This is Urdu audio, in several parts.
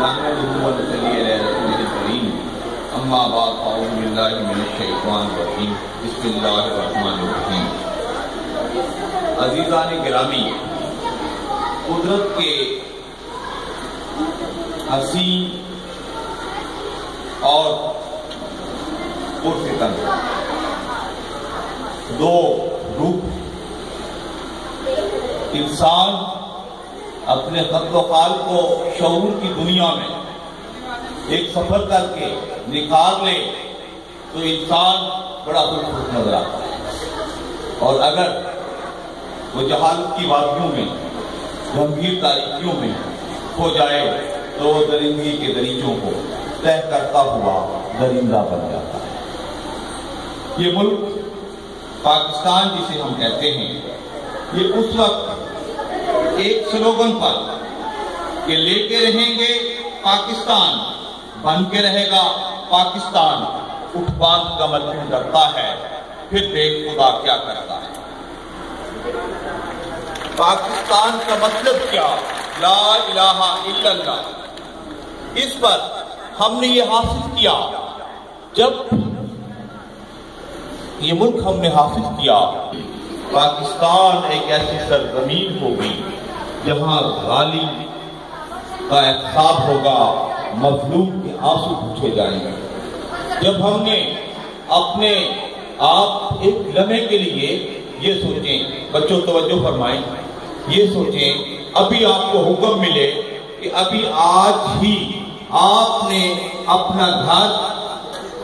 نحمده ونصلي على رسوله الكريم اما بعد اعوذ باللہ من الشیطان الرجیم بسم اللہ الرحمن الرحیم۔ عزیزان گرامی، قدرت کے حسین اور پرفتن دو روح انسان اپنے خط و خال کو شعور کی دنیا میں ایک سفر کر کے نکھار لے تو انسان بڑا خوبصورت نظر آتا ہے، اور اگر وہ جہالت کی وادیوں میں گمبھیر تاریکیوں میں کھو جائے تو وہ درندگی کے دریچوں کو طے کرتا ہوا درندہ بن جاتا ہے۔ یہ ملک پاکستان جسے ہم کہتے ہیں، یہ اس وقت ایک سلوگن پر کہ لے کے رہیں گے پاکستان، بن کے رہے گا پاکستان، اٹھ باندھ کا مطلب ڈرتا ہے، پھر دیکھ خدا کیا کرتا ہے۔ پاکستان کا مطلب کیا؟ لا الہ الا اللہ۔ اس پر ہم نے یہ حاصل کیا، جب یہ ملک ہم نے حاصل کیا، پاکستان ایک ایسی سرزمین ہوگی جہاں ظالم کا احتساب ہوگا، مظلوم کے آنسو پوچھے جائیں گے۔ جب ہم نے اپنے آپ ایک لمحے کے لیے یہ سوچیں، بچوں توجہ فرمائیں، یہ سوچیں ابھی آپ کو حکم ملے کہ ابھی آج ہی آپ نے اپنا گھر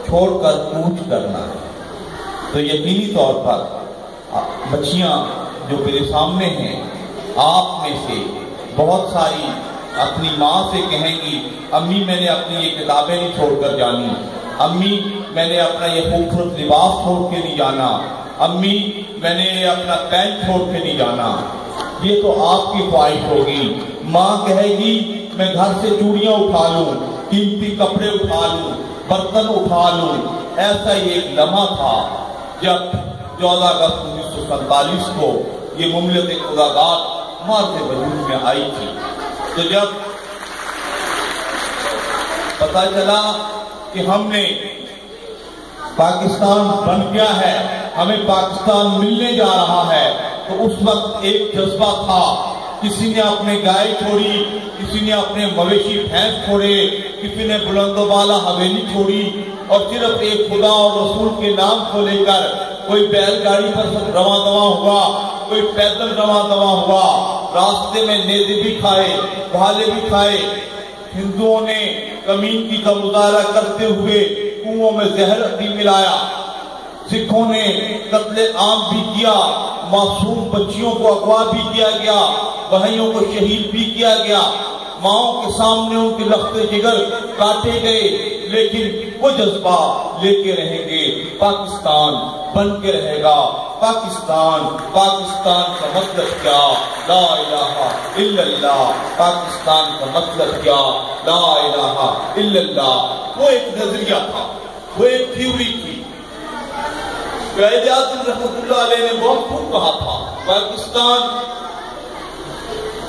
چھوڑ کر کوچ کرنا ہے، تو یقینی طور پر بچیاں جو میرے سامنے ہیں، آپ میں سے بہت ساری اپنی ماں سے کہیں گی امی میں نے اپنی یہ کتابیں نہیں چھوڑ کر جانی، امی میں نے اپنا یہ خوبصورت لباس چھوڑ کے نہیں جانا، امی میں نے اپنا پین چھوڑ کے نہیں جانا۔ یہ تو آپ کی خواہش ہوگی۔ ماں کہے گی میں گھر سے چوڑیاں اٹھا لوں، قیمتی کپڑے اٹھا لوں، برتن اٹھا لوں۔ ایسا ہی ایک لمحہ تھا جب 14 اگست 1947 کو یہ مملکت خداداد ماضی وجود میں آئی تھی، تو جب پتہ چلا کہ ہم نے پاکستان بن گیا ہے، ہمیں پاکستان ملنے جا رہا ہے، تو اس وقت ایک جذبہ تھا، کسی نے اپنے گائے چھوڑی، کسی نے اپنے مویشی بھینس چھوڑے، کسی نے بلند و بالا حویلی چھوڑی، اور صرف ایک خدا اور رسول کے نام کو لے کر کوئی بیل گاڑی پر رواں دواں ہوا، کوئی پیدل رواں دواں ہوا، راستے میں نیزے بھی کھائے، بھالے بھی کھائے، ہندوؤں نے کمینگی کا مظاہرہ کرتے ہوئے کنووں میں زہر بھی ملایا، سکھوں نے قتل عام بھی کیا، معصوم بچیوں کو اغوا بھی کیا گیا، بھائیوں کو شہید بھی کیا گیا، ماؤں کے سامنے ان کے لخت جگر کاٹے گئے، لیکن وہ جذبہ لے کے رہیں گے، پاکستان بن کے رہے گا۔ پاکستان کا مطلب کیا؟ لا الہ الا اللہ۔ پاکستان کا مطلب کیا؟ لا الہ الا اللہ۔ وہ ایک نظریہ تھا، وہ ایک تھیوری تھی۔ قائد اعظم رحمۃ اللہ علیہ نے بہت خوب کہا تھا، پاکستان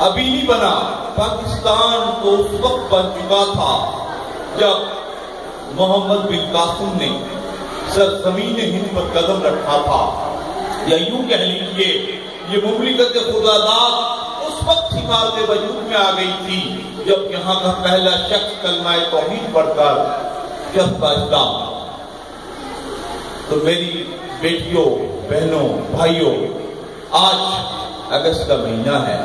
ابھی نہیں بنا، پاکستان تو اس وقت بن چکا تھا جب محمد بن قاسم نے سرزمین ہند پر قدم رکھا تھا، یا یوں کہہ لیجیے یہ مملکت خداداد اس وقت حفاظت وجود میں آ گئی تھی جب یہاں کا پہلا شخص کلمہ توحید پڑھ کر جذبہ اسلام۔ تو میری بیٹیوں، بہنوں، بھائیوں، آج اگست کا مہینہ ہے،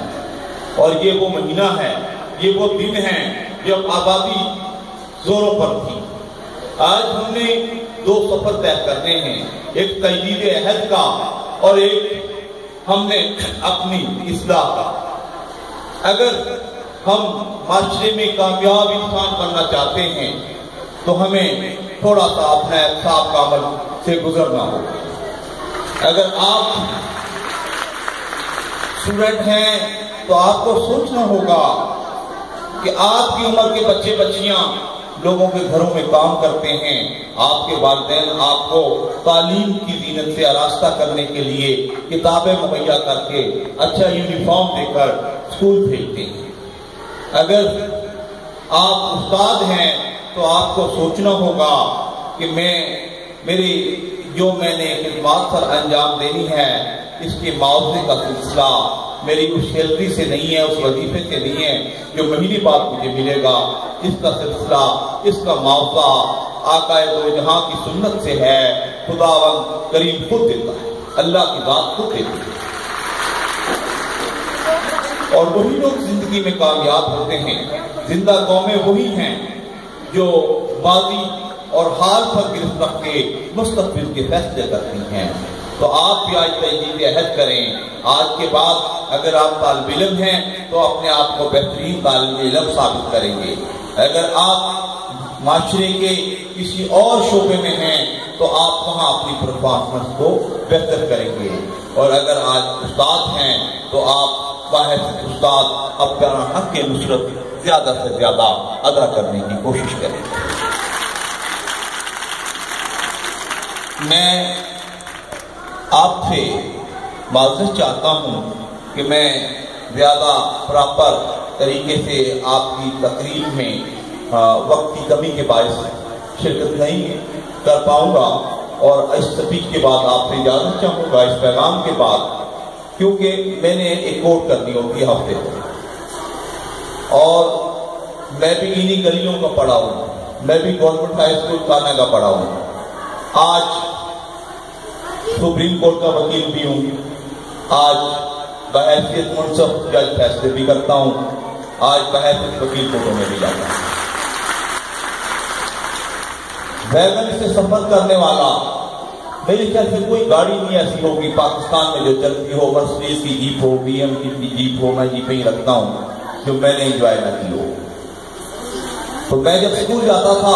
اور یہ وہ مہینہ ہے، یہ وہ دن ہے جب آزادی زوروں پر تھی۔ آج ہم نے دو سفر طے کرنے ہیں، ایک تجدید عہد کا اور ایک ہم نے اپنی اصلاح کا۔ اگر ہم معاشرے میں کامیاب انسان بننا چاہتے ہیں تو ہمیں تھوڑا سا اپنا احتساب کا عمل سے گزرنا ہوگا۔ اگر آپ اسٹوڈنٹ ہیں تو آپ کو سوچنا ہوگا کہ آپ کی عمر کے بچے بچیاں لوگوں کے گھروں میں کام کرتے ہیں، آپ کے والدین آپ کو تعلیم کی زینت سے آراستہ کرنے کے لیے کتابیں مہیا کر کے اچھا یونیفارم دے کر اسکول بھیجتے ہیں۔ اگر آپ استاد ہیں تو آپ کو سوچنا ہوگا کہ میں نے خدمات سر انجام دینی ہے، اس کے معاوضے کا سلسلہ میری اس سیلری سے نہیں ہے، اس وظیفے سے نہیں ہے جو مہینے بعد مجھے ملے گا، اس کا سلسلہ، اس کا معاوضہ آقا دو جہاں کی سنت سے ہے، خداوند کریم خود دیتا ہے، اللہ کی ذات خود دیتی ہے۔ اور وہی لوگ زندگی میں کامیاب ہوتے ہیں، زندہ قومیں وہی ہیں جو ماضی اور حال پر گرفت رکھ کے مستقبل کے فیصلے کرتی ہیں۔ تو آپ بھی آج تجدید عہد کریں، آج کے بعد اگر آپ طالب علم ہیں تو اپنے آپ کو بہترین طالب علم ثابت کریں گے، اگر آپ معاشرے کے کسی اور شعبے میں ہیں تو آپ وہاں اپنی پرفارمنس کو بہتر کریں گے، اور اگر آج استاد ہیں تو آپ باہر سے استاد اپنا حق کے نصرت زیادہ سے زیادہ ادا کرنے کی کوشش کریں۔ میں آپ سے معذرت چاہتا ہوں کہ میں زیادہ پراپر طریقے سے آپ کی تقریب میں وقت کی کمی کے باعث شرکت نہیں کر پاؤں گا، اور اس سپیچ کے بعد آپ سے اجازت چاہوں گا، اس پیغام کے بعد، کیونکہ میں نے ایک کوٹ کرنی ہوتی ہے ہفتے کو، اور میں بھی انہی گلیوں کا پڑھا ہوں، میں بھی گورنمنٹ ہائی اسکول کانا کا پڑھا ہوں، آج سپریم کورٹ کا وکیل بھی ہوں، آج بحیثیت منصف جج فیصلے بھی کرتا ہوں، آج بحیثیت وکیل کورٹوں میں بھی جاتا ہوں۔ ویگن سے سفر کرنے والا میرے خیال سے کوئی گاڑی نہیں ایسی ہوگی پاکستان میں جو چلتی ہو، مرسیڈیز کی جیپ ہو، بی ایم کی جیپ ہو، میں جیپیں ہی رکھتا ہوں، جو میں نے انجوائے نہ کی ہو۔ تو میں جب اسکول جاتا تھا